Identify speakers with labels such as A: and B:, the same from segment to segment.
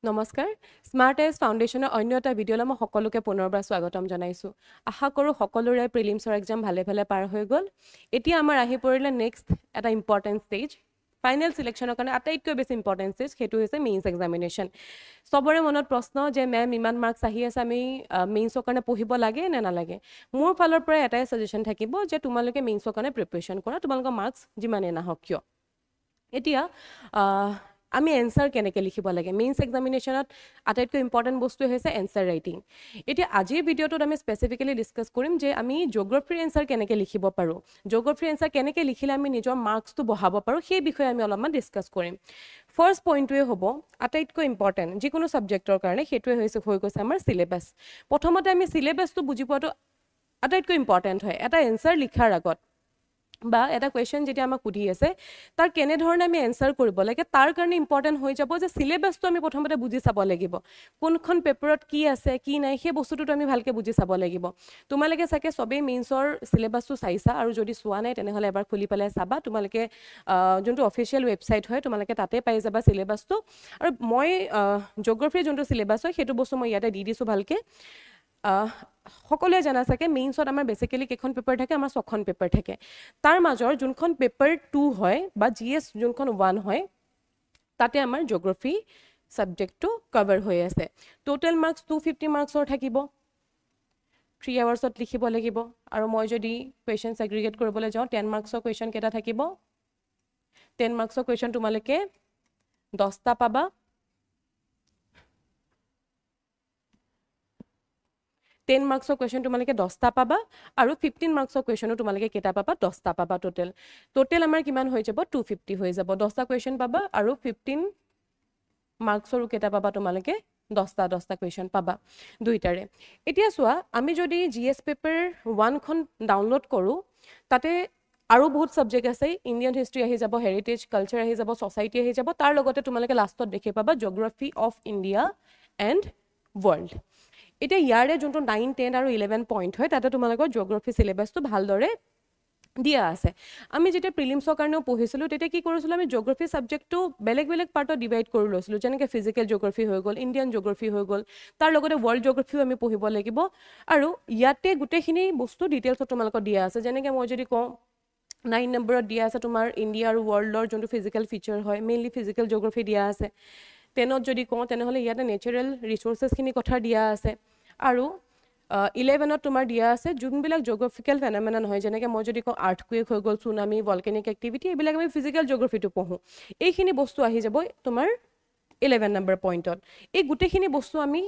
A: নমস্কাৰ smart as ফাউণ্ডেশ্যনৰ অন্য এটা ভিডিঅ'লৈ মই সকলোকে পুনৰবাৰ স্বাগতম জনাইছোঁ আশা কৰোঁ সকলোৰে প্ৰিলিমছৰ এক্সাম ভালে ভালে পাৰ হৈ গ'ল এতিয়া আমাৰ আহি পৰিলে নেক্সট এটা ইম্পৰ্টেণ্ট ষ্টেজ ফাইনেল চিলেকশ্যনৰ কাৰণে আটাইতকৈ বেছি ইম্পৰ্টেণ্ট ষ্টেজ সেইটো হৈছে মেইনছ এক্সামিনেশ্যন চবৰে মনত প্ৰশ্ন যে মেম ইমান মাৰ্কছ আহি আছে আমি মেইনছৰ কাৰণে পঢ়িব লাগে নে নালাগে মোৰ ফালৰ পৰা এটাই ছাজেশ্যন থাকিব যে তোমালোকে মেইনছৰ কাৰণে প্ৰিপেৰেশ্যন কৰা তোমালোকৰ মাৰ্কছ যিমানেই নাহক কিয় এতিয়া আমি এনসাৰ কেনেকৈ লিখিব লাগে মেইনছ এক্সামিনেশ্যনত আটাইতকৈ ইম্পৰ্টেণ্ট বস্তু হৈছে এনসাৰ ৰাইটিং এতিয়া আজিৰ ভিডিঅ'টোত আমি স্পেচিফিকেলি ডিছকাছ কৰিম যে আমি জিঅ'গ্ৰাফীৰ এনসাৰ কেনেকৈ লিখিব পাৰোঁ জিঅ'গ্ৰাফীৰ এনসাৰ কেনেকৈ লিখিলে আমি নিজৰ মাৰ্কছটো বঢ়াব পাৰোঁ সেই বিষয়ে আমি অলপমান ডিছকাছ কৰিম ফাৰ্ষ্ট পইণ্টটোৱে হ'ব আটাইতকৈ ইম্পৰ্টেণ্ট যিকোনো ছাবজেক্টৰ কাৰণে সেইটোৱে হৈ গৈছে আমাৰ চিলেবাছ প্ৰথমতে আমি চিলেবাছটো বুজি পোৱাটো আটাইতকৈ ইম্পৰ্টেণ্ট হয় এটা এনসাৰ লিখাৰ আগত বা এটা কুৱেশ্যন যেতিয়া আমাক সুধি আছে তাৰ কেনেধৰণে আমি এনসাৰ কৰিব লাগে তাৰ কাৰণে ইম্পৰ্টেণ্ট হৈ যাব যে চিলেবাছটো আমি প্ৰথমতে বুজি চাব লাগিব কোনখন পেপাৰত কি আছে কি নাই সেই বস্তুটো আমি ভালকৈ বুজি চাব লাগিব তোমালোকে চাগে সবেই মেইনছৰ চিলেবাছটো চাইছা আৰু যদি চোৱা নাই তেনেহ'লে এবাৰ খুলি পেলাই চাবা তোমালোকে যোনটো অফিচিয়েল ৱেবছাইট হয় তোমালোকে তাতে পাই যাবা চিলেবাছটো আৰু মই জিঅ'গ্ৰাফীৰ যোনটো চিলেবাছ হয় সেইটো বস্তু মই ইয়াতে দি দিছোঁ ভালকৈ সকলোৱে জানা চাগে মেইনছত আমাৰ বেচিকেলি কেইখন পেপাৰ থাকে আমাৰ 6খন পেপাৰ থাকে তাৰ মাজৰ যোনখন পেপাৰ 2 হয় বা জিএছ যোনখন 1 হয় তাতে আমাৰ জিঅ'গ্ৰাফী ছাবজেক্টটো কভাৰ হৈ আছে টোটেল মাৰ্কছ 250 মাৰ্কছৰ থাকিব 3 আৱাৰ্ছত লিখিব লাগিব আৰু মই যদি কুৱেশ্যন ছেগ্ৰিগেট কৰিবলৈ যাওঁ 10 মাৰ্কছৰ কুৱেশ্যন কেইটা থাকিব 10 মাৰ্কছৰ কুৱেশ্যন তোমালোকে 10টা পাবা 10 মাৰ্কছৰ কুৱেশ্যন তোমালোকে 10টা পাবা আৰু 15 মাৰ্কছৰ কুৱেশ্যনো তোমালোকে কেইটা পাবা 10টা পাবা টোটেল আমাৰ কিমান হৈ যাব 250 হৈ যাব 10টা কুৱেশ্যন পাবা আৰু 15 মাৰ্কছৰো কেইটা পাবা তোমালোকে 10টা কুৱেশ্যন পাবা দুইটাৰে এতিয়া চোৱা আমি যদি জিএছ পেপাৰ 1 খন ডাউনলোড কৰোঁ তাতে আৰু বহুত ছাবজেক্ট আছে ইণ্ডিয়ান হিষ্ট্ৰী আহি যাব হেৰিটেজ কালচাৰ আহি যাব ছ'চাইটি আহি যাব তাৰ লগতে তোমালোকে লাষ্টত দেখি পাবা geography of India and world এতিয়া ইয়াৰে যোনটো 9, 10 আৰু 11 পইণ্ট হয় তাতে তোমালোকৰ জিঅ'গ্ৰাফী চিলেবাছটো ভালদৰে দিয়া আছে আমি যেতিয়া প্ৰিলিমছৰ কাৰণেও পঢ়িছিলোঁ তেতিয়া কি কৰিছিলোঁ আমি জিঅ'গ্ৰাফী ছাবজেক্টটো বেলেগ বেলেগ পাৰ্টত ডিভাইড কৰি লৈছিলোঁ যেনেকৈ ফিজিকেল জিঅ'গ্ৰাফী হৈ গ'ল ইণ্ডিয়ান জিঅ'গ্ৰাফী হৈ গ'ল তাৰ লগতে ৱৰ্ল্ড জিঅ'গ্ৰাফীও আমি পঢ়িব লাগিব আৰু ইয়াতে গোটেইখিনি বস্তু ডিটেইলছত তোমালোকৰ দিয়া আছে যেনেকৈ মই যদি কওঁ 9 নম্বৰত দিয়া আছে তোমাৰ ইণ্ডিয়া আৰু ৱৰ্ল্ডৰ যোনটো ফিজিকেল ফিচাৰ হয় মেইনলি ফিজিকেল জিঅ'গ্ৰাফী দিয়া আছে 10ত যদি কওঁ তেনেহ'লে ইয়াতে নেচাৰেল ৰিচোৰ্চেছখিনি কথা দিয়া আছে আৰু 11ত তোমাৰ দিয়া আছে যোনবিলাক জিঅ'গ্ৰাফিকেল ফেনমেনন হয় যেনেকৈ মই যদি কওঁ আৰ্থকুৱেক হৈ গ'ল চুনামি ভলকেনিক এক্টিভিটি এইবিলাক আমি ফিজিকেল জিঅ'গ্ৰাফীটো পঢ়োঁ এইখিনি বস্তু আহি যাব তোমাৰ 11 নম্বৰ পইণ্টত এই গোটেইখিনি বস্তু আমি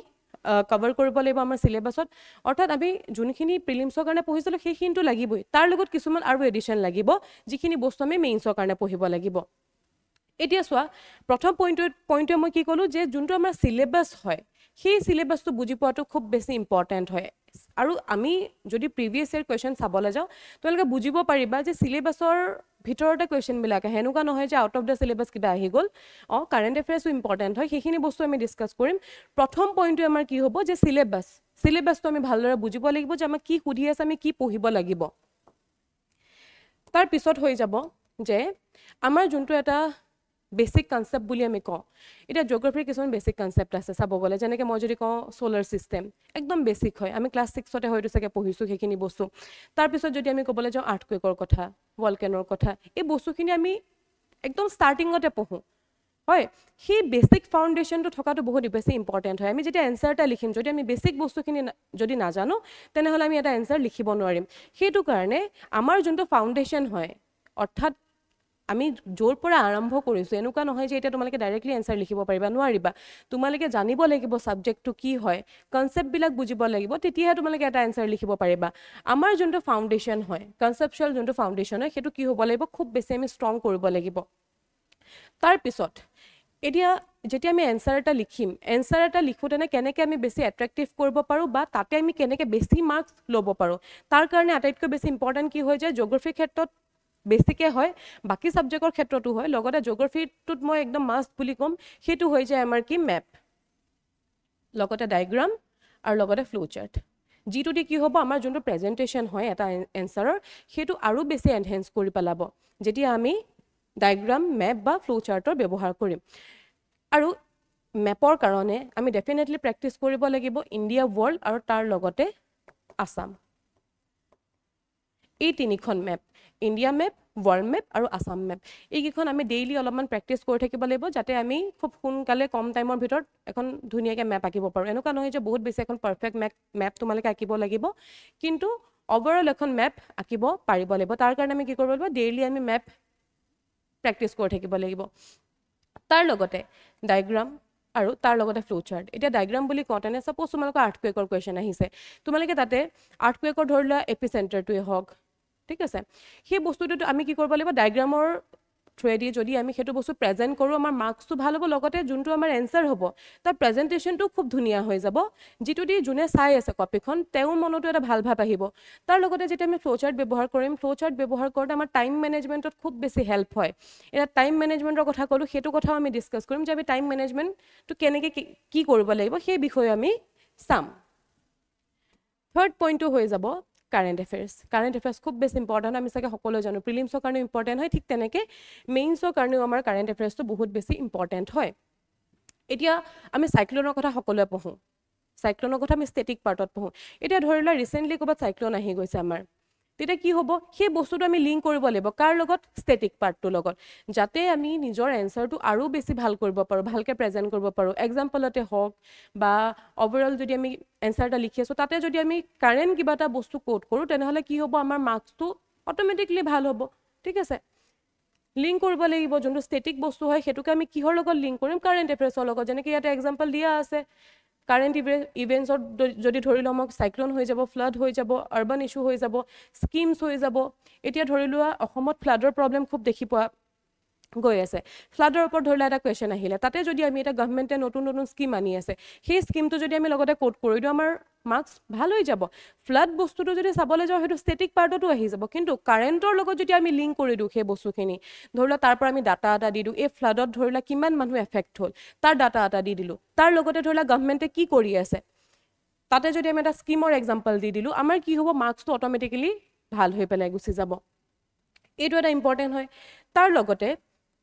A: কভাৰ কৰিব লাগিব আমাৰ চিলেবাছত অৰ্থাৎ আমি যোনখিনি প্ৰিলিমছৰ কাৰণে পঢ়িছিলোঁ সেইখিনিটো লাগিবই তাৰ লগত কিছুমান আৰু এডিশ্যন লাগিব যিখিনি বস্তু আমি মেইনছৰ কাৰণে পঢ়িব লাগিব এতিয়া চোৱা প্ৰথম পইণ্টটোৱে মই কি ক'লোঁ যে যোনটো আমাৰ চিলেবাছ হয় সেই চিলেবাছটো বুজি পোৱাটো খুব বেছি ইম্পৰ্টেণ্ট হয় আৰু আমি যদি প্ৰিভিয়াছ ইয়েৰ কুৱেশ্যন চাবলৈ যাওঁ তোমালোকে বুজিব পাৰিবা যে চিলেবাছৰ ভিতৰতে কুৱেশ্যনবিলাক আহে এনেকুৱা নহয় যে আউট অফ দ্য চিলেবাছ কিবা আহি গ'ল কাৰেণ্ট এফেয়াৰ্ছো ইম্পৰ্টেণ্ট হয় সেইখিনি বস্তু আমি ডিছকাছ কৰিম প্ৰথম পইণ্টটোৱে আমাৰ কি হ'ব যে চিলেবাছটো আমি ভালদৰে বুজিব লাগিব যে আমাক কি সুধি আছে আমি কি পঢ়িব লাগিব তাৰ পিছত হৈ যাব যে আমাৰ যোনটো এটা বেছিক কনচেপ্ট বুলি আমি কওঁ এতিয়া জিঅ'গ্ৰাফীৰ কিছুমান বেছিক কনচেপ্ট আছে চাব গ'লে যেনেকৈ মই যদি কওঁ ছ'লাৰ ছিষ্টেম একদম বেছিক হয় আমি ক্লাছ 6তে হয়তো চাগে পঢ়িছোঁ সেইখিনি বস্তু তাৰপিছত যদি আমি ক'বলৈ যাওঁ আৰ্থকুৱেকৰ কথা ভলকেনৰ কথা এই বস্তুখিনি আমি একদম ষ্টাৰ্টিঙতে পঢ়োঁ হয় সেই বেছিক ফাউণ্ডেশ্যনটো থকাটো বহুত বেছি ইম্পৰ্টেণ্ট হয় আমি যেতিয়া এনচাৰ এটা লিখিম যদি আমি বেছিক বস্তুখিনি যদি নাজানো তেনেহ'লে আমি এটা এনচাৰ লিখিব নোৱাৰিম সেইটো কাৰণে আমাৰ যোনটো ফাউণ্ডেশ্যন হয় অৰ্থাৎ আমি য'ৰ পৰা আৰম্ভ কৰিছোঁ এনেকুৱা নহয় যে এতিয়া তোমালোকে ডাইৰেক্টলি এনচাৰ লিখিব পাৰিবা নোৱাৰিবা তোমালোকে জানিব লাগিব ছাবজেক্টটো কি হয় কনচেপ্টবিলাক বুজিব লাগিব তেতিয়াহে তোমালোকে এটা এনচাৰ লিখিব পাৰিবা আমাৰ যোনটো ফাউণ্ডেশ্যন হয় কনচেপচুৱেল যোনটো ফাউণ্ডেশ্যন হয় সেইটো কি হ'ব লাগিব খুব বেছি আমি ষ্ট্ৰং কৰিব লাগিব তাৰপিছত এতিয়া যেতিয়া আমি এনচাৰ এটা লিখোঁতেনে কেনেকৈ আমি বেছি এট্ৰেক্টিভ কৰিব পাৰোঁ বা তাতে আমি কেনেকৈ বেছি মাৰ্কছ ল'ব পাৰোঁ তাৰ কাৰণে আটাইতকৈ বেছি ইম্পৰ্টেণ্ট কি হৈ যায় জিঅ'গ্ৰাফীৰ ক্ষেত্ৰত বেছিকৈ হয় বাকী ছাবজেক্টৰ ক্ষেত্ৰতো হয় লগতে জিঅ'গ্ৰাফীটোত মই একদম মাষ্ট বুলি ক'ম সেইটো হৈ যায় আমাৰ কি মেপ লগতে ডায়েগ্ৰাম আৰু লগতে ফ্ল' চাৰ্ট যিটো দি কি হ'ব আমাৰ যোনটো প্ৰেজেণ্টেশ্যন হয় এটা এনচাৰৰ সেইটো আৰু বেছি এনহেঞ্চ কৰি পেলাব যেতিয়া আমি ডায়েগ্ৰাম মেপ বা ফ্ল' চাৰ্টৰ ব্যৱহাৰ কৰিম আৰু মেপৰ কাৰণে আমি ডেফিনেটলি প্ৰেক্টিছ কৰিব লাগিব ইণ্ডিয়া ৱৰ্ল্ড আৰু তাৰ লগতে আসাম এই তিনিখন map India map world map আৰু আসাম মেপ এইকেইখন আমি ডেইলি অলপমান প্ৰেক্টিছ কৰি থাকিব লাগিব যাতে আমি খুব সোনকালে কম টাইমৰ ভিতৰত এখন ধুনীয়াকৈ মেপ আঁকিব পাৰোঁ এনেকুৱা নহয় যে বহুত বেছি এখন পাৰফেক্ট মেপ তোমালোকে আঁকিব লাগিব কিন্তু অভাৰঅল এখন মেপ আঁকিব পাৰিব লাগিব তাৰ কাৰণে আমি কি কৰিব লাগিব ডেইলি আমি মেপ প্ৰেক্টিছ কৰি থাকিব লাগিব তাৰ লগতে ডায়েগ্ৰাম আৰু তাৰ লগতে ফ্লো চাৰ্ট এতিয়া ডায়েগ্ৰাম বুলি কওঁতেনে সাপোজ তোমালোকৰ আৰ্থকুৱেকৰ কুৱেশ্যন আহিছে তোমালোকে তাতে আৰ্থকুৱেকৰ ধৰি লোৱা এপিচেণ্টাৰটোৱে হওক ঠিক আছে সেই বস্তুটো আমি কি কৰিব লাগিব ডায়েগ্ৰামৰ থ্ৰুৱেদি যদি আমি সেইটো বস্তু প্ৰেজেণ্ট কৰোঁ আমাৰ মাৰ্কছটো ভাল হ'ব লগতে যোনটো আমাৰ এনচাৰ হ'ব তাৰ প্ৰেজেণ্টেশ্যনটো খুব ধুনীয়া হৈ যাব যিটো দি যোনে চাই আছে কপিখন তেওঁৰ মনতো এটা ভাল ভাৱ আহিব তাৰ লগতে যেতিয়া আমি ফ্লো চাৰ্ট ব্যৱহাৰ কৰিম ফ্লো চাৰ্ট ব্যৱহাৰ কৰোঁতে আমাৰ টাইম মেনেজমেণ্টত খুব বেছি হেল্প হয় এতিয়া টাইম মেনেজমেণ্টৰ কথা ক'লোঁ সেইটো কথাও আমি ডিছকাছ কৰিম যে আমি টাইম মেনেজমেণ্টটো কেনেকৈ কি কৰিব লাগিব সেই বিষয়ে আমি চাম থাৰ্ড পইণ্টটো হৈ যাব কাৰেণ্ট এফেয়াৰ্ছ খুব বেছি ইম্পৰ্টেণ্ট আমি চাগে সকলোৱে জানো প্ৰিলিমছৰ কাৰণেও ইম্পৰ্টেণ্ট হয় ঠিক তেনেকৈ মেইনছৰ কাৰণেও আমাৰ কাৰেণ্ট এফেয়াৰ্ছটো বহুত বেছি ইম্পৰ্টেণ্ট হয় এতিয়া আমি চাইক্লনৰ কথা সকলোৱে পঢ়োঁ চাইক্লনৰ কথা আমি ষ্টেটিক পাৰ্টত পঢ়োঁ এতিয়া ধৰি লোৱা ৰিচেণ্টলি ক'ৰবাত চাইক্লন আহি গৈছে আমাৰ তেতিয়া কি হ'ব সেই বস্তুটো আমি লিংক কৰিব লাগিব কাৰ লগত ষ্টেটিক পাৰ্টটোৰ লগত যাতে আমি নিজৰ এনচাৰটো আৰু বেছি ভাল কৰিব পাৰোঁ ভালকৈ প্ৰেজেণ্ট কৰিব পাৰোঁ এক্সাম্পলতে হওক বা অভাৰঅল যদি আমি এনচাৰ এটা লিখি আছোঁ তাতে যদি আমি কাৰেণ্ট কিবা এটা বস্তু কোট কৰোঁ তেনেহ'লে কি হ'ব আমাৰ মাৰ্কছটো অট'মেটিকলি ভাল হ'ব ঠিক আছে লিংক কৰিব লাগিব যোনটো ষ্টেটিক বস্তু হয় সেইটোকে আমি কিহৰ লগত লিংক কৰিম কাৰেণ্ট এফেয়াৰ্ছৰ লগত যেনেকৈ ইয়াতে এক্সাম্পল দিয়া আছে কাৰেণ্ট ইভেণ্টছত যদি ধৰি লওঁ আমাক চাইক্লন হৈ যাব ফ্লাড হৈ যাব আৰ্বান ইছ্যু হৈ যাব স্কিমছ হৈ যাব এতিয়া ধৰি লোৱা অসমত ফ্লাডৰ প্ৰব্লেম খুব দেখি পোৱা গৈ আছে ফ্লাডৰ ওপৰত ধৰি লোৱা এটা কুৱেশ্যন আহিলে তাতে যদি আমি এটা গভৰ্ণমেণ্টে নতুন স্কিম আনি আছে সেই স্কিমটো যদি আমি লগতে কোট কৰি দিওঁ আমাৰ মাৰ্কছ ভাল হৈ যাব ফ্লাড বস্তুটো যদি চাবলৈ যাওঁ সেইটো ষ্টেটিক পাৰ্টতো আহি যাব কিন্তু কাৰেণ্টৰ লগত যদি আমি লিংক কৰি দিওঁ সেই বস্তুখিনি ধৰি লোৱা তাৰ পৰা আমি ডাটা এটা দি দিওঁ এই ফ্লাডত ধৰি লোৱা কিমান মানুহ এফেক্ট হ'ল তাৰ ডাটা এটা দি দিলোঁ তাৰ লগতে ধৰি লোৱা গভৰ্ণমেণ্টে কি কৰি আছে তাতে যদি আমি এটা স্কিমৰ এক্সাম্পল দি দিলোঁ আমাৰ কি হ'ব মাৰ্কছটো অট'মেটিকেলি ভাল হৈ পেলাই গুচি যাব এইটো এটা ইম্পৰ্টেণ্ট হয় তাৰ লগতে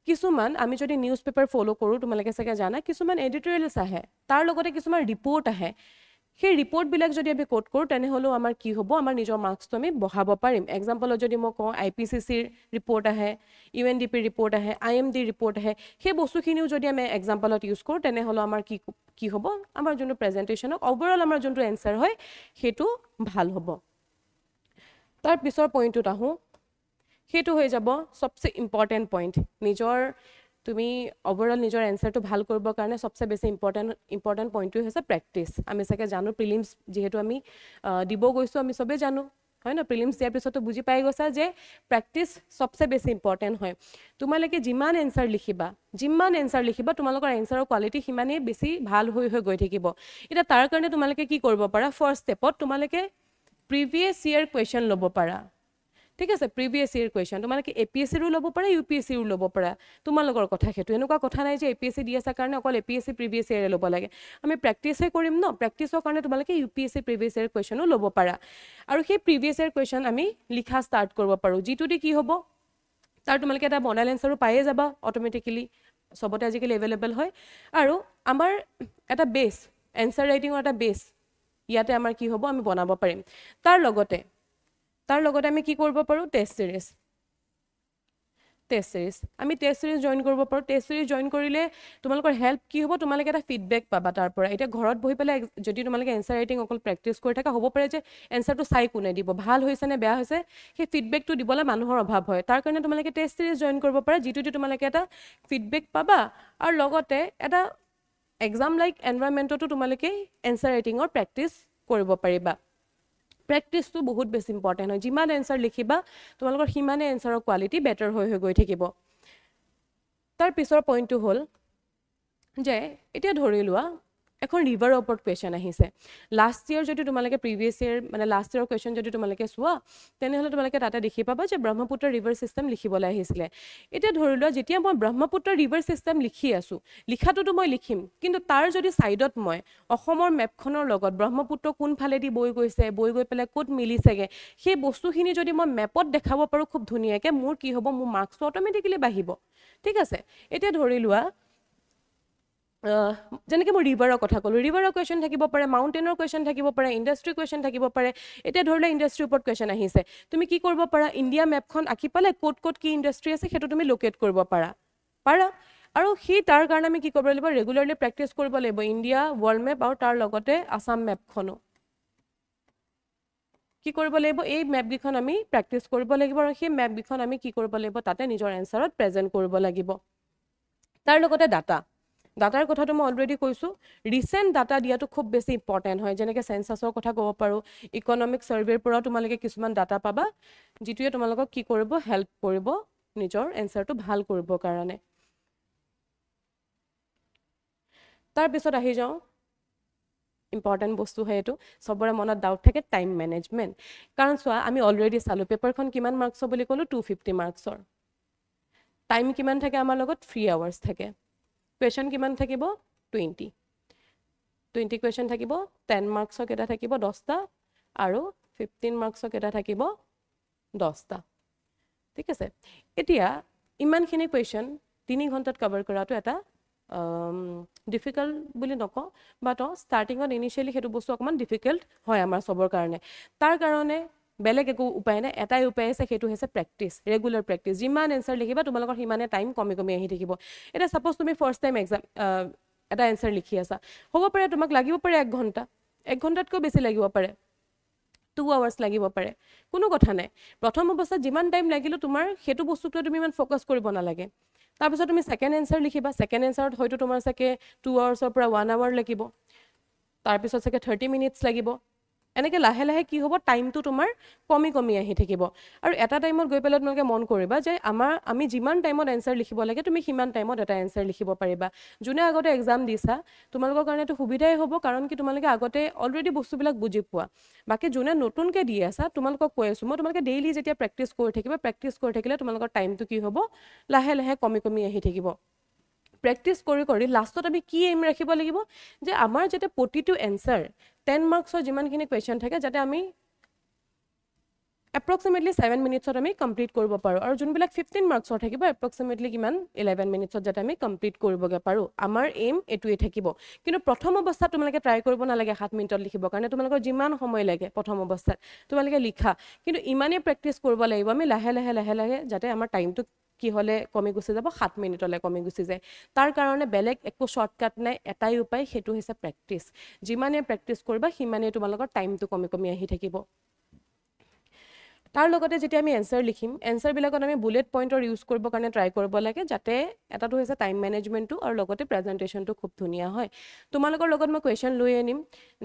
A: কিছুমান আমি যদি নিউজ পেপাৰ ফ'ল' কৰোঁ তোমালোকে চাগে জানা কিছুমান এডিটৰিয়েলছ আহে তাৰ লগতে কিছুমান ৰিপৰ্ট আহে সেই ৰিপৰ্টবিলাক যদি আমি কোট কৰোঁ তেনেহ'লেও আমাৰ কি হ'ব আমাৰ নিজৰ মাৰ্কছটো আমি বঢ়াব পাৰিম এক্সাম্পলত যদি মই কওঁ IPCCৰ ৰিপৰ্ট আহে UNDPৰ ৰিপৰ্ট আহে IMD ৰিপৰ্ট আহে সেই বস্তুখিনিও যদি আমি এক্সাম্পলত ইউজ কৰোঁ তেনেহ'লে আমাৰ কি হ'ব আমাৰ যোনটো প্ৰেজেণ্টেশ্যনক অভাৰঅল আমাৰ যোনটো এনচাৰ হয় সেইটো ভাল হ'ব তাৰ পিছৰ পইণ্টটোত আহোঁ সেইটো হৈ যাব সবচে ইম্পৰ্টেণ্ট পইণ্ট নিজৰ তুমি অভাৰঅল নিজৰ এনচাৰটো ভাল কৰিবৰ কাৰণে সবচে বেছি ইম্পৰ্টেণ্ট পইণ্টটোৱে হৈছে প্ৰেক্টিছ আমি চাগে জানো প্ৰিলিমছ যিহেতু আমি দিব গৈছোঁ আমি চবেই জানো হয় না প্ৰিলিমছ দিয়াৰ পিছতো বুজি পাই গৈছা যে প্ৰেক্টিছ সবচে বেছি ইম্পৰ্টেণ্ট হয় তোমালোকে যিমান এনচাৰ লিখিবা তোমালোকৰ এনচাৰৰ কোৱালিটি সিমানেই বেছি ভাল হৈ গৈ থাকিব এতিয়া তাৰ কাৰণে তোমালোকে কি কৰিব পাৰা ফাৰ্ষ্ট ষ্টেপত তোমালোকে প্ৰিভিয়াছ ইয়েৰ কুৱেশ্যন ল'ব পাৰা ঠিক আছে প্ৰিভিয়াছ ইয়েৰ কুৱেশ্যন তোমালোকে APSCৰো ল'ব পাৰা UPSCৰো ল'ব পাৰা তোমালোকৰ কথা সেইটো এনেকুৱা কথা নাই যে APSC দি আছে কাৰণে অকল APSC প্ৰিভিয়াছ ইয়েৰে ল'ব লাগে আমি প্ৰেক্টিছে কৰিম ন প্ৰেক্টিছৰ কাৰণে তোমালোকে UPSC প্ৰিভিয়াছ ইয়েৰ কুৱেশ্যনো ল'ব পাৰা আৰু সেই প্ৰিভিয়াছ ইয়েৰ কুৱেশ্যন আমি লিখা ষ্টাৰ্ট কৰিব পাৰোঁ যিটো দি কি হ'ব তাৰ তোমালোকে এটা মডেল এনচাৰো পায়ে যাবা অট'মেটিকেলি চবতে আজিকালি এভেইলেবল হয় আৰু আমাৰ এটা বেছ এনচাৰ ৰাইটিঙৰ এটা বেছ ইয়াতে আমাৰ কি হ'ব আমি বনাব পাৰিম তাৰ লগতে আমি কি কৰিব পাৰোঁ টেষ্ট সিৰিজ আমি টেষ্ট সিৰিজ জইন কৰিব পাৰোঁ টেষ্ট সিৰিজ জইন কৰিলে তোমালোকৰ হেল্প কি হ'ব তোমালোকে এটা ফিডবেক পাবা তাৰ পৰা এতিয়া ঘৰত বহি পেলাই যদি তোমালোকে এনচাৰ ৰাইটিং অকল প্ৰেক্টিছ কৰি থাকা হ'ব পাৰে যে এনচাৰটো চাই কোনে দিব ভাল হৈছে নে বেয়া হৈছে সেই ফিডবেকটো দিবলৈ মানুহৰ অভাৱ হয় তাৰ কাৰণে তোমালোকে টেষ্ট সিৰিজ জইন কৰিব পাৰা যিটো দি তোমালোকে এটা ফিডবেক পাবা আৰু লগতে এটা এক্সাম লাইক এনভাইৰনমেণ্টতো তোমালোকে এনচাৰ ৰাইটিঙৰ প্ৰেক্টিছ কৰিব পাৰিবা প্ৰেক্টিছটো বহুত বেছি ইম্পৰ্টেণ্ট হয় যিমান এনচাৰ লিখিবা তোমালোকৰ সিমানে এনচাৰৰ কোৱালিটি বেটাৰ হৈ গৈ থাকিব তাৰ পিছৰ পইণ্টটো হ'ল যে এতিয়া ধৰি লোৱা এখন ৰিভাৰৰ ওপৰত কুৱেশ্যন আহিছে লাষ্ট ইয়েৰ যদি তোমালোকে প্ৰিভিয়াছ ইয়েৰ মানে লাষ্ট ইয়েৰৰ কুৱেশ্যন যদি তোমালোকে চোৱা তেনেহ'লে তোমালোকে তাতে দেখি পাবা যে ব্ৰহ্মপুত্ৰ ৰিভাৰ ছিষ্টেম লিখিবলৈ আহিছিলে এতিয়া ধৰি লোৱা যেতিয়া মই ব্ৰহ্মপুত্ৰ ৰিভাৰ ছিষ্টেম লিখি আছোঁ লিখাটোতো মই লিখিম কিন্তু তাৰ যদি ছাইডত মই অসমৰ মেপখনৰ লগত ব্ৰহ্মপুত্ৰ কোনফালেদি বৈ গৈ পেলাই ক'ত মিলিছেগৈ সেই বস্তুখিনি যদি মই মেপত দেখাব পাৰোঁ খুব ধুনীয়াকৈ মোৰ কি হ'ব মোৰ মাৰ্কছটো অট'মেটিকেলি বাঢ়িব ঠিক আছে এতিয়া ধৰি লোৱা যেনেকৈ মই ৰিভাৰৰ কথা ক'লোঁ, ৰিভাৰৰ কুৱেশ্যন থাকিব পাৰে, মাউণ্টেইনৰ কুৱেশ্যন থাকিব পাৰে, ইণ্ডাষ্ট্ৰি কুৱেশ্যন থাকিব পাৰে। এতিয়া ধৰি লোৱা ইণ্ডাষ্ট্ৰিৰ ওপৰত কুৱেশ্যন আহিছে, তুমি কি কৰিব পাৰা, ইণ্ডিয়া মেপখন আঁকি পেলাই ক'ত ক'ত কি ইণ্ডাষ্ট্ৰি আছে সেইটো তুমি লোকেট কৰিব পাৰা। আৰু সেই তাৰ কাৰণে আমি কি কৰিব লাগিব, ৰেগুলাৰলি প্ৰেক্টিচ কৰিব লাগিব ইণ্ডিয়া ৱৰ্ল্ড মেপ আৰু তাৰ লগতে আছাম মেপখনো কি কৰিব লাগিব, এই মেপকেইখন আমি প্ৰেক্টিচ কৰিব লাগিব আৰু সেই মেপকেইখন আমি কি কৰিব লাগিব, তাতে নিজৰ এনচাৰত প্ৰেজেণ্ট কৰিব লাগিব। তাৰ লগতে ডাটাৰ কথাটো মই অলৰেডি কৈছোঁ, ৰিচেণ্ট ডাটা দিয়াটো খুব বেছি ইম্পৰ্টেণ্ট হয়। যেনেকৈ চেঞ্চাছৰ কথা ক'ব পাৰোঁ, ইকনমিক ছাৰ্ভেৰ পৰাও তোমালোকে কিছুমান ডাটা পাবা, যিটোৱে তোমালোকক কি কৰিব, হেল্প কৰিব নিজৰ এনচাৰটো ভাল কৰিবৰ কাৰণে। তাৰপিছত আহি যাওঁ, ইম্পৰ্টেণ্ট বস্তু হয় এইটো, চবৰে মনত ডাউট থাকে, টাইম মেনেজমেণ্ট। কাৰণ চোৱা, আমি অলৰেডি চালোঁ পেপাৰখন কিমান মাৰ্কছৰ বুলি ক'লোঁ, 250 মাৰ্কছৰ। টাইম কিমান থাকে আমাৰ লগত, 3 আৱাৰ্ছ থাকে। কুৱেশ্যন কিমান থাকিব, 20 কুৱেশ্যন থাকিব, 10 মাৰ্কছৰ কেইটা থাকিব 10টা, আৰু 15 মাৰ্কছৰ কেইটা থাকিব 10টা। ঠিক আছে, এতিয়া ইমানখিনি কুৱেশ্যন 3 ঘণ্টাত কভাৰ কৰাটো এটা ডিফিকাল্ট বুলি নকওঁ, বাট ষ্টাৰ্টিঙত ইনিচিয়েলি সেইটো বস্তু অকণমান ডিফিকাল্ট হয় আমাৰ চবৰ কাৰণে। তাৰ কাৰণে বেলেগ একো উপায় নাই, এটাই উপায় আছে, সেইটো হৈছে প্ৰেক্টিচ, ৰেগুলাৰ প্ৰেক্টিচ। যিমান এনচাৰ লিখিবা তোমালোকৰ সিমানে টাইম কমি কমি আহি থাকিব। এতিয়া ছাপ'জ তুমি ফাৰ্ষ্ট টাইম এটা এনচাৰ লিখি আছা, হ'ব পাৰে তোমাক লাগিব পাৰে 1 ঘণ্টা, 1 ঘণ্টাতকৈ বেছি লাগিব পাৰে, 2 আৱাৰ্ছ লাগিব পাৰে, কোনো কথা নাই। প্ৰথম অৱস্থাত যিমান টাইম লাগিলেও তোমাৰ সেইটো বস্তুটোৱে তুমি ইমান ফ'কাছ কৰিব নালাগে। তাৰপিছত তুমি ছেকেণ্ড এনচাৰ লিখিবা, ছেকেণ্ড এনচাৰত হয়তো তোমাৰ চাগে 2 আৱাৰ্ছৰ পৰা 1 আৱাৰ লাগিব, তাৰপিছত চাগে 30 মিনিটছ লাগিব। এনেকৈ লাহে লাহে কি হ'ব, টাইমটো তোমাৰ কমি কমি আহি থাকিব। আৰু এটা টাইমত গৈ পেলাই তোমালোকে মন কৰিবা যে আমি যিমান টাইমত এনচাৰ লিখিব লাগে তুমি সিমান টাইমত এটা এনচাৰ লিখিব পাৰিবা। যোনে আগতে এক্সাম দিছা তোমালোকৰ কাৰণে এইটো সুবিধাই হ'ব, কাৰণ কি তোমালোকে আগতে অলৰেডি বস্তুবিলাক বুজি পোৱা। বাকী যোনে নতুনকৈ দি আছা তোমালোকক কৈ আছোঁ মই, তোমালোকে ডেইলি যেতিয়া প্ৰেক্টিচ কৰি থাকিলে তোমালোকৰ টাইমটো কি হ'ব, লাহে লাহে কমি কমি আহি থাকিব। প্ৰেক্টিচ কৰি কৰি লাষ্টত আমি কি এইম ৰাখিব লাগিব, যে আমাৰ যাতে প্ৰতিটো এনচাৰ 10 মাৰ্কছৰ যিমানখিনি কুৱেশ্যন থাকে যাতে আমি এপ্ৰক্সিমেটলি 7 মিনিটছত আমি কমপ্লিট কৰিব পাৰোঁ, আৰু যোনবিলাক 15 মাৰ্কছৰ থাকিব এপ্ৰক্সিমেটলি কিমান 11 মিনিটছত যাতে আমি কমপ্লিট কৰিবগৈ পাৰোঁ। আমাৰ এইম এইটোৱে থাকিব। কিন্তু প্ৰথম অৱস্থাত তোমালোকে ট্ৰাই কৰিব নালাগে 7 মিনিটত লিখিবৰ কাৰণে, তোমালোকৰ যিমান সময় লাগে প্ৰথম অৱস্থাত তোমালোকে লিখা, কিন্তু ইমানেই প্ৰেক্টিচ কৰিব লাগিব আমি লাহে লাহে লাহে লাহে যাতে আমাৰ টাইমটো কি হ'লে কমি গুচি যাব, 7 মিনিটলৈ কমি গুচি যায়। তাৰ কাৰণে বেলেগ একো শ্বৰ্টকাট নাই, এটাই উপায়, সেইটো হৈছে প্ৰেক্টিচ। যিমানেই প্ৰেক্টিচ কৰিবা সিমানেই তোমালোকৰ টাইমটো কমি কমি আহি থাকিব। তাৰ লগতে যেতিয়া আমি এনচাৰ লিখিম, এনচাৰবিলাকত আমি বুলেট পইণ্টৰ ইউজ কৰিবৰ কাৰণে ট্ৰাই কৰিব লাগে, যাতে এটাটো হৈছে টাইম মেনেজমেণ্টটো আৰু লগতে প্ৰেজেণ্টেশ্যনটো খুব ধুনীয়া হয়। তোমালোকৰ লগত মই কুৱেশ্যন লৈ আনিম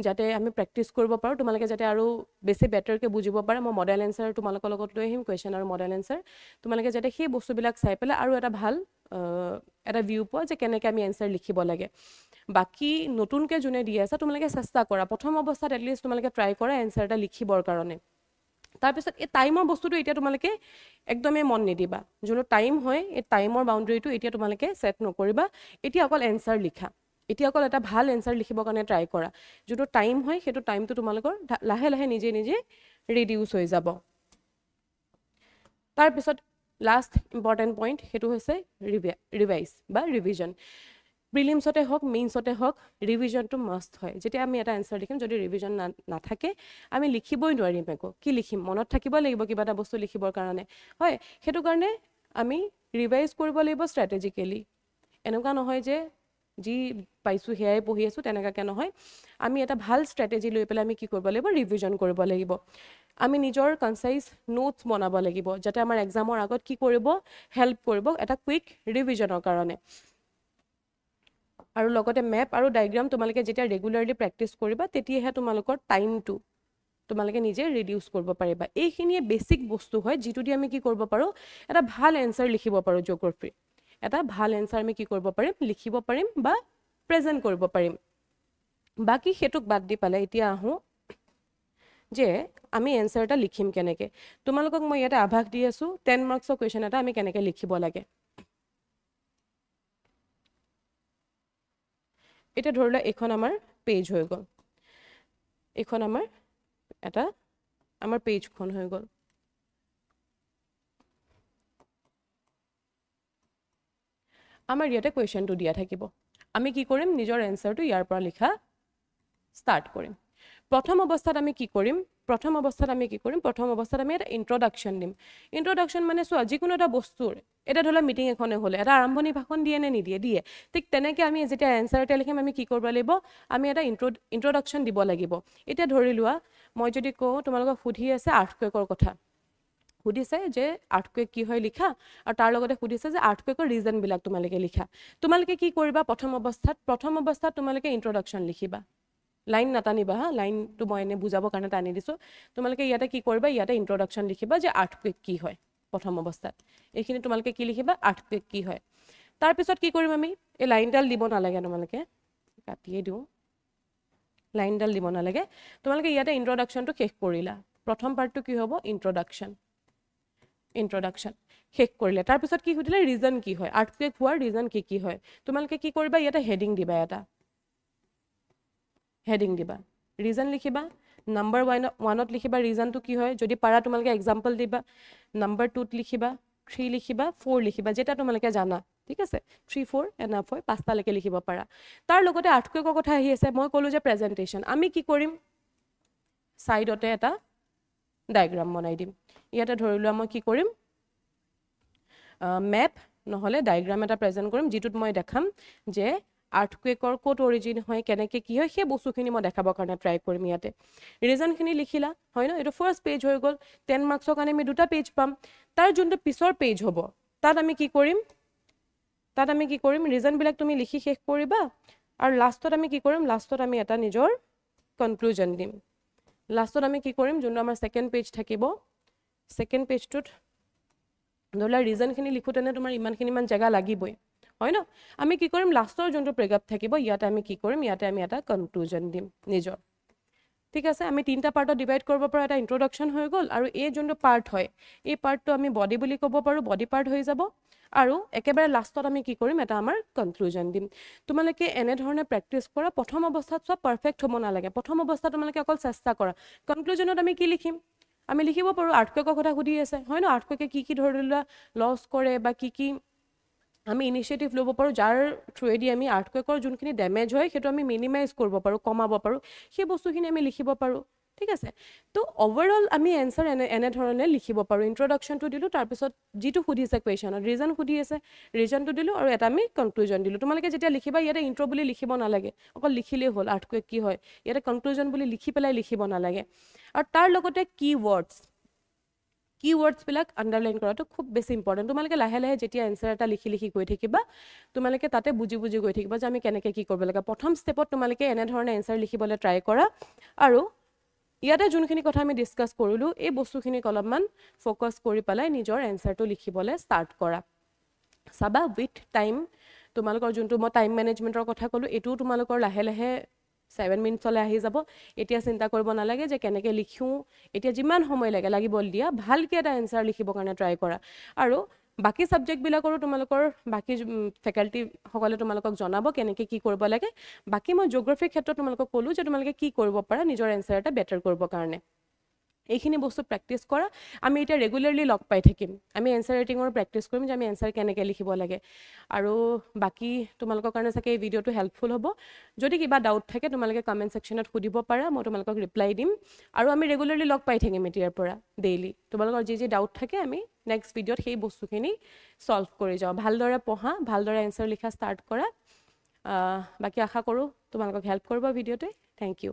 A: যাতে আমি প্ৰেক্টিচ কৰিব পাৰোঁ, তোমালোকে যাতে আৰু বেছি বেটাৰকৈ বুজিব পাৰা। মই মডেল এনচাৰ তোমালোকৰ লগত লৈ আহিম, কুৱেশ্যন আৰু মডেল এনচাৰ, তোমালোকে যাতে সেই বস্তুবিলাক চাই পেলাই আৰু এটা ভাল এটা ভিউ পোৱা যে কেনেকৈ আমি এনচাৰ লিখিব লাগে। বাকী নতুনকৈ যোনে দি আছে তোমালোকে চেষ্টা কৰা, প্ৰথম অৱস্থাত এটলিষ্ট তোমালোকে ট্ৰাই কৰা এনচাৰ এটা লিখিবৰ কাৰণে। তাৰপিছত এই টাইমৰ বস্তুটো এতিয়া তোমালোকে একদমেই মন নিদিবা, যোনটো টাইম হয় এই টাইমৰ বাউণ্ডেৰীটো এতিয়া তোমালোকে ছেট নকৰিবা। এতিয়া অকল এনচাৰ লিখা, এতিয়া অকল এটা ভাল এনচাৰ লিখিবৰ কাৰণে ট্ৰাই কৰা। যোনটো টাইম হয় সেইটো টাইমটো তোমালোকৰ লাহে লাহে নিজে নিজে ৰিডিউচ হৈ যাব। তাৰপিছত লাষ্ট ইম্পৰ্টেণ্ট পইণ্ট সেইটো হৈছে ৰিভাইজ বা ৰিভিজন। প্ৰিলিমছতে হওক মেইনছতে হওক ৰিভিজনটো মাষ্ট হয়। যেতিয়া আমি এটা এনচাৰ লিখিম যদি ৰিভিজন নাথাকে আমি লিখিবই নোৱাৰিম একো। কি লিখিম, মনত থাকিব লাগিব কিবা এটা বস্তু লিখিবৰ কাৰণে, হয়। সেইটো কাৰণে আমি ৰিভাইজ কৰিব লাগিব ষ্ট্ৰেটেজিকেলি। এনেকুৱা নহয় যে যি পাইছোঁ সেয়াই পঢ়ি আছোঁ, তেনেকুৱাকৈ নহয়। আমি এটা ভাল ষ্ট্ৰেটেজি লৈ পেলাই আমি কি কৰিব লাগিব, ৰিভিজন কৰিব লাগিব। আমি নিজৰ কনচাইজ নোটছ বনাব লাগিব যাতে আমাৰ এক্সামৰ আগত কি কৰিব, হেল্প কৰিব এটা কুইক ৰিভিজনৰ কাৰণে। আৰু লগতে মেপ আৰু ডায়েগ্ৰাম তোমালোকে যেতিয়া ৰেগুলাৰলি প্ৰেক্টিচ কৰিবা তেতিয়াহে তোমালোকৰ টাইমটো তোমালোকে নিজে ৰিডিউচ কৰিব পাৰিবা। এইখিনিয়ে বেছিক বস্তু হয় যিটো দি আমি কি কৰিব পাৰোঁ, এটা ভাল এনচাৰ লিখিব পাৰোঁ জিঅ'গ্ৰাফিৰ। এটা ভাল এনচাৰ আমি কি কৰিব পাৰিম, লিখিব পাৰিম বা প্ৰেজেণ্ট কৰিব পাৰিম। বাকী সেইটোক বাদ দি পেলাই এতিয়া আহোঁ যে আমি এনচাৰ এটা লিখিম কেনেকৈ। তোমালোকক মই ইয়াতে আভাস দি আছোঁ 10 মাৰ্কছৰ কুৱেশ্যন এটা আমি কেনেকৈ লিখিব লাগে। এতিয়া ধৰি লোৱা এইখন আমাৰ পেজ হৈ গ'ল, এইখন আমাৰ পেজখন হৈ গ'ল। আমাৰ ইয়াতে কুৱেশ্যনটো দিয়া থাকিব আমি কি কৰিম নিজৰ এনসাৰটো ইয়াৰ পৰা লিখা ষ্টাৰ্ট কৰিম প্ৰথম অৱস্থাত আমি কি কৰিম প্ৰথম অৱস্থাত আমি এটা ইন্ট্ৰোডাকশন দিম ইন্ট্ৰোডাকশন মানে সো যিকোনো এটা বস্তুৰ এটা ধলা মিটিং এখনে হলে এটা আৰম্ভণি ভাষণ দিয়ে নে নিদিয়ে দিয়ে ঠিক তেনেকৈ আমি যেতিয়া এনসাৰ এটা লিখিম আমি কি কৰিব লাগিব আমি এটা ইন্ট্ৰোডাকশন দিব লাগিব এটা ধৰি লোৱা মই যদি কও তোমালোকক সুধি আছে আৰ্থকুৱেকৰ কথা সুধিছে যে আৰ্থকুৱেক কি হয় লিখা আৰু তাৰ লগতে সুধিছে যে আৰ্থকুৱেকৰ ৰিজন বিলাক তোমালোকে লিখা তোমালোকে কি কৰিবা প্ৰথম অৱস্থাত তোমালোকে ইন্ট্ৰোডাকশন লিখিবা লাইন নাটানিবা হা লাইনটো মই এনে বুজাবৰ কাৰণে টানি দিছো তোমালোকে ইয়াতে কি কৰিবা ইয়াতে ইন্ট্ৰোডাকশন লিখিবা যে আৰ্থকুৱেক কি হয় প্ৰথম অৱস্থাত এইখিনি তোমালোকে কি লিখিবা আৰ্থকুৱেক কি হয় তাৰ পিছত কি কৰিম আমি এই লাইনডাল দিব নালাগে তোমালোকে কাটিয়ে দিও লাইনডাল দিব নালাগে তোমালোকে ইয়াতে ইন্ট্ৰোডাকশনটো শেষ কৰিলা প্ৰথম পাৰ্টটো কি হ'ব ইন্ট্ৰোডাকশন শেষ কৰিলে তাৰ পিছত কি সুধিলে ৰিজন কি হয় আৰ্থকুৱেক হোৱাৰ ৰিজন কি হয় তোমালোকে কি কৰিবা ইয়াতে হেডিং দিবা এটা হেডিং দিবা ৰিজন লিখিবা নাম্বাৰ 1ত লিখিবা ৰিজনটো কি হয় যদি পাৰা তোমালোকে এক্সাম্পল দিবা নাম্বাৰ 2ত লিখিবা 3 লিখিবা 4 লিখিবা যেটা তোমালোকে জানা ঠিক আছে 3 4 এনাফ হয় পাঁচটা লৈকে লিখিব পাৰা তাৰ লগতে আৰ্থকুৱেকৰ কথা আহি আছে মই ক'লো যে প্ৰেজেন্টেচন আমি কি কৰিম সাইডতে এটা ডায়াগ্ৰাম বনাই দিম ইয়াতে ধৰি লোৱা মই কি কৰিম মেপ নহলে ডায়াগ্ৰাম এটা প্ৰেজেন্ট কৰিম যেটোত মই দেখাম যে আৰ্থকুৱেকৰ কোড অৰিজিন হয় কেনেকৈ কি হয় সেই বস্তুখিনি মই দেখাবৰ কাৰণে ট্ৰাই কৰিম ইয়াতে ৰিজনখিনি লিখিলা হয় ন এটো ফাৰ্স্ট পেজ হৈ গল 10 মাৰ্কছৰ কাৰণে আমি দুটা পেজ পাম তাৰ যোনটো পিছৰ পেজ হ'ব তাত আমি কি কৰিম ৰিজন বিলাক তুমি লিখি শেষ কৰিবা আৰু লাষ্টত আমি কি কৰিম লাষ্টত আমি এটা নিজৰ কনক্লুজন দিম লাষ্টত আমি কি কৰিম যোনটো আমাৰ সেকেন্ড পেজ থাকিব সেকেন্ড পেজটোত ধৰলা ৰিজনখিনি লিখোতেনে তোমাৰ ইমান জায়গা লাগিবই হয় ন আমি কি কৰিম লাষ্টৰ যোনটো প্ৰেগাপ থাকিব ইয়াতে আমি কি কৰিম ইয়াতে আমি এটা কনক্লুজন দিম নিজৰ ঠিক আছে আমি তিনটা পাৰ্টত ডিভাইড কৰিব পৰা এটা ইন্ট্ৰোডাকশন হৈ গল আৰু এই যোনটো পাৰ্ট হয় এই পাৰ্টটো আমি বডি বুলি ক'ব পাৰো বডি পাৰ্ট হৈ যাব আৰু একেবাৰে লাষ্টত আমি কি কৰিম এটা আমাৰ কনক্লুজন দিম তোমালোকে এনে ধৰণে প্ৰেক্টিস কৰা প্ৰথম অৱস্থাত সব পাৰফেক্ট হ'ব নালাগে প্ৰথম অৱস্থাত তোমালোকে অকল চেষ্টা কৰা কনক্লুজনত আমি কি লিখিম আমি লিখিব পাৰো আৰ্থকুৱেকৰ কথা সুধি আছে হয় ন আৰ্থকুৱেকে কি ধৰিলা লছ কৰে বা কি আমি ইনিশিয়েটিভ ল'ব পাৰো যাৰ থ্ৰুৱেদি আমি আৰ্থকুৱেকৰ যোনখিনি ড্যামেজ হয় সেইটো আমি মিনিমাইজ কৰিব পাৰো কমাব পাৰো সেই বস্তুখিনি আমি লিখিব পাৰো ঠিক আছে তো ওভাৰঅল আমি এনসাৰ এনে ধৰণে লিখিব পাৰো ইন্ট্ৰোডাকশনটো দিলো তাৰ পিছত যেটো সুধিছে কোৱেশ্চনত ৰিজন সুধি আছে ৰিজনটো দিলো আৰু এটা আমি কনক্লুজন দিলো তোমালোকে যেতিয়া লিখিবা ইয়াতে ইন্ট্ৰো বুলি লিখিব নালাগে অকল লিখিলেই হ'ল আৰ্থকুৱেক কি হয় ইয়াতে কনক্লুজন বুলি লিখি পেলাই লিখিব নালাগে আৰু তাৰ লগতে keywords বিলাক আন্ডাৰলাইন কৰাটো খুব বেছি ইম্পৰ্টেন্ট তোমালোকে লাহে লাহে যেতিয়া এনসাৰ এটা লিখি গৈ থাকিবা তোমালোকে তাতে বুজি গৈ থাকিবা যে আমি কেনেকৈ কি কৰিব লাগে প্ৰথম ষ্টেপত তোমালোকে এনে ধৰণে এনসাৰ লিখিবলৈ ট্ৰাই কৰা আৰু ইয়াতে যোনখিনি কথা আমি ডিসকাস কৰিলো এই বস্তুখিনি অলপমান ফোকাস কৰি পেলাই নিজৰ এনসাৰটো লিখিবলৈ ষ্টাৰ্ট কৰা সাবা উইথ টাইম তোমালোকৰ যোনটো মই টাইম মেনেজমেন্টৰ কথা ক'লো এটো তোমালোকৰ লাহে লাহে 7 মিনিটছলৈ আহি যাব এতিয়া চিন্তা কৰিব নালাগে যে কেনেকৈ লিখো এতিয়া যিমান সময় লাগিব দিয়া ভালকে এটা এনসাৰ লিখিবৰ কাৰণে ট্ৰাই কৰা আৰু বাকি সাবজেক্ট বিলাকৰো তোমালোকৰ বাকি ফেকাল্টি সকলে তোমালোকক জনাব কেনেকৈ কি কৰিব লাগে বাকি মই জিওগ্ৰাফি ক্ষেত্ৰত তোমালোকক ক'লো যে তোমালোকে কি কৰিব পাৰা নিজৰ এনসাৰ এটা বেটাৰ কৰিবৰ কাৰণে এইখিনি বস্তু প্ৰেক্টিস কৰা আমি এটা ৰেগুলাৰলি লগ পাই থাকিম আমি এনসাৰ ৰাইটিংৰ প্ৰেক্টিস কৰিম যে আমি এনসাৰ কেনেকৈ লিখিব লাগে আৰু বাকি তোমালোকৰ কাৰণে চাগে এই ভিডিওটো হেল্পফুল হ'ব যদি কিবা ডাউট থাকে তোমালোকে কমেন্ট সেকশনত সুধিব পাৰা মই তোমালোকক ৰিপ্লাই দিম আৰু আমি ৰেগুলাৰলি লগ পাই থাকিম এতিয়াৰ পৰা ডেইলি তোমালোকৰ যি ডাউট থাকে আমি নেক্সট ভিডিওত সেই বস্তুখিনি সলভ কৰি যাও ভালদৰে পঢ়া ভালদৰে এনসাৰ লিখা ষ্টাৰ্ট কৰা বাকি আশা কৰো তোমালোকক হেল্প কৰিব ভিডিওতে থ্যাংক ইউ